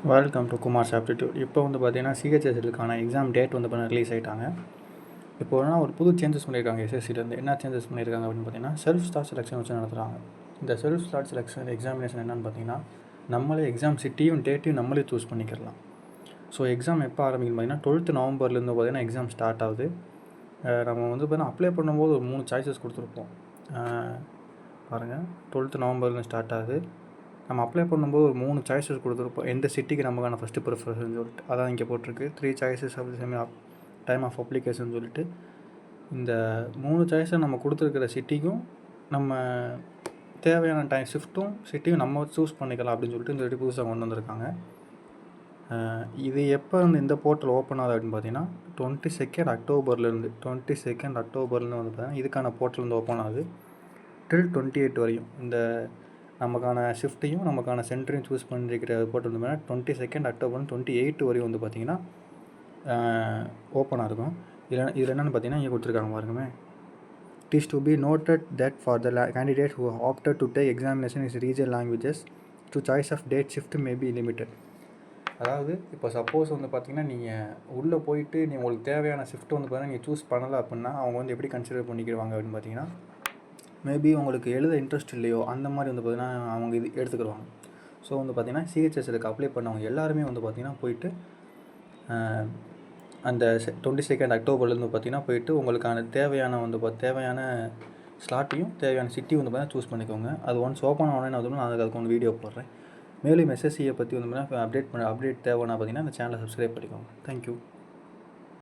Welcome to Kumar's aptitude. இப்போ வந்து பார்த்தீங்கன்னா சிஹெச்எஸ்எலுக்கான எக்ஸாம் டேட் வந்து பார்த்தீங்கன்னா ரிலீஸ் ஆகிட்டாங்க. இப்போ ஒரு புது சேஞ்சஸ் பண்ணியிருக்காங்க. எஸ்எஸ்சிலேருந்து என்ன சேஞ்சஸ் பண்ணியிருக்காங்க அப்படின்னு பார்த்தீங்கன்னா, செல்ஃப் ஸ்டார்ட் செலெக்ஷன் வச்சு நடத்துகிறாங்க. இந்த செல்ஃப் ஸ்டார்ட் செலெக்ஷன் எக்ஸாமினேஷன் என்னென்னு பார்த்தீங்கன்னா, நம்மளே எக்ஸாம் சிட்டியும் டேட்டையும் நம்மளே சூஸ் பண்ணிக்கலாம். ஸோ எக்ஸாம் எப்போ ஆரம்பிக்குன்னு பார்த்தீங்கன்னா 12th நவம்பர்லேருந்து பார்த்தீங்கன்னா எக்ஸாம் ஸ்டார்ட் ஆகுது. நம்ம வந்து பார்த்தீங்கன்னா அப்ளை பண்ணும்போது ஒரு 3 சாய்ஸஸ் கொடுத்துருப்போம். பாருங்கள், 12th நவம்பர்லேருந்து ஸ்டார்ட் ஆகுது. நம்ம அப்ளை பண்ணும்போது ஒரு 3 சாய்ஸஸ் கொடுத்துருப்போம். எந்த சிட்டிக்கு நமக்கான ஃபஸ்ட்டு ப்ரிஃபரன்ஸ்னு சொல்லிட்டு அதான் இங்கே போட்டிருக்கு. 3 choices of the time of application சொல்லிட்டு இந்த 3 சாய்ஸை நம்ம கொடுத்துருக்கிற சிட்டிக்கும் நம்ம தேவையான டைம் ஷிஃப்ட்டும் சிட்டியும் நம்ம சூஸ் பண்ணிக்கலாம் அப்படின்னு சொல்லிட்டு இந்த புதுசாக கொண்டு வந்திருக்காங்க. இது எப்போ இந்த போர்ட்டல் ஓப்பன் ஆகுது அப்படின்னு பார்த்தீங்கன்னா 22 அக்டோபர்லேருந்து வந்து பார்த்தீங்கன்னா இதுக்கான போர்ட்டல் வந்து ஓப்பன் ஆகுது. டில் 28 வரையும் இந்த நமக்கான ஷிஃப்ட்டையும் நமக்கான சென்டரையும் சூஸ் பண்ணியிருக்கிற போர்ட்டல் வந்து பார்த்தீங்கன்னா 22 அக்டோபர் 28 வரையும் வந்து பார்த்திங்கன்னா ஓப்பனாக இருக்கும். இதில் என்னென்னு பார்த்தீங்கன்னா இங்கே கொடுத்துருக்காங்க பாருங்கமே. It is to be noted that for the candidates who opted to take examination in regional languages, to choice of date shift may be limited. அதாவது இப்போ சப்போஸ் வந்து பார்த்திங்கன்னா நீங்கள் உள்ளே போயிட்டு உங்களுக்கு தேவையான ஷிஃப்ட் வந்து பார்த்தீங்கன்னா நீங்கள் சூஸ் பண்ணலை அப்படின்னா அவங்க வந்து எப்படி கன்சிடர் பண்ணிக்கிடுவாங்க அப்படின்னு பார்த்தீங்கன்னா, மேபி உங்களுக்கு எழுத இன்ட்ரெஸ்ட் இல்லையோ அந்த மாதிரி வந்து பார்த்திங்கன்னா அவங்க இது எடுத்துக்கிடுவாங்க. ஸோ வந்து பார்த்திங்கன்னா சிஹெச்எஸ்எலுக்கு அப்ளை பண்ணவங்க எல்லாருமே வந்து பார்த்திங்கன்னா போயிட்டு அந்த 22 அக்டோபர்லேருந்து பார்த்திங்கன்னா போயிட்டு உங்களுக்கான தேவையான ஸ்லாட்டையும் தேவையான சிட்டியும் வந்து பார்த்தீங்கன்னா சூஸ் பண்ணிக்கோங்க. அது ஒன்ஸ் ஓப்பன் ஆனேன்னு நான் அதுக்கு ஒன்று வீடியோ போடுறேன். மேலும் எஸ்எஸ்சியை பற்றி வந்து அப்டேட் தேவைன்னா பார்த்திங்கன்னா இந்த சேனலை சப்ஸ்கிரைப் பண்ணிக்கோங்க. தேங்க்யூ.